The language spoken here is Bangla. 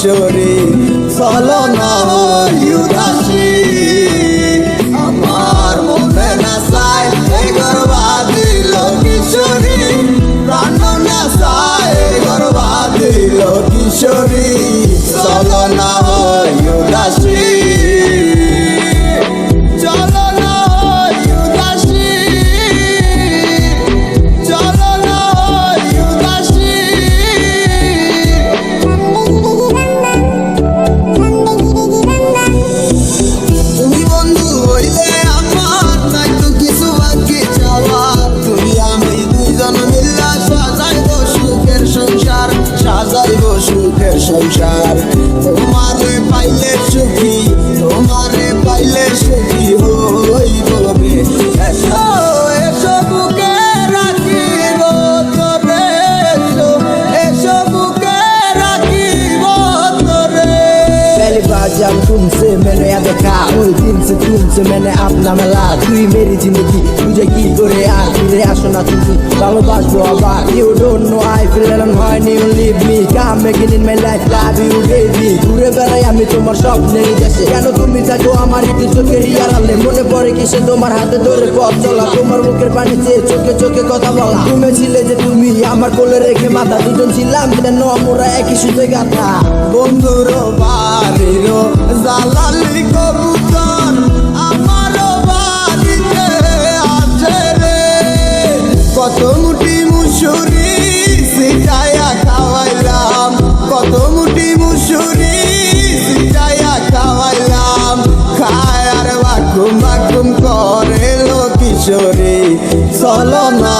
কিশোরী চলো না উদাসী আমার মনে না চাই গর্বা দিল কিশোরী প্রাণ না চাই গর্বা দিল কিশোরী চলো না উদাসী চলো না উদাসী চলো না উদাসী তুমি বন্ধু হইলে আমার নাই তো কিছু বাকি চাওয়া তুমি আমি দুইজন মিল্লা সাজাইব সুখের সংসার সাজাইব সুখের সংসার তোমারে পাইলে সুখী তোমারে পাইলে সুখী হইব এসো এসো বুকে রাখিব তোরে এসো বুকে রাখিব তোরে पहली बार जब तुमसे मैंने याद देखा उस दिन से तुमसे मैंने अपना मिला তুই मेरी जिंदगी तुझे की করে আর ফিরে আসো না তুমি ভালোবাসবো আবার you don't know I feel alone when you leave me come again in my life love you baby ঘুরে বেড়াই আমি তোমার স্বপ্নের দেশে কেন তুমি থাকো আমার একটু চোখের আড়ালে মনে পড়ে কিসে তোমার হাতে ধরে পথ চলা তোমার মুখের পানি চেয়ে চোখে চোখে কথা বলা তুমি ছিলে যে তুমি আমার কোলে রেখে মাথা দুজন ছিলাম যেন আমরা একই সুতে গাথা বন্ধুর বাড়ির জালালি কবুতর আমার বাড়িতে আছে রে কত মুঠি মুসুরি সিটাইয়া খাওয়াইলাম কত মুঠি মুসুরি সিটাইয়া খাওয়াইলাম খায় আর বাকুম বাকুম করে লো কিশোরী চলো না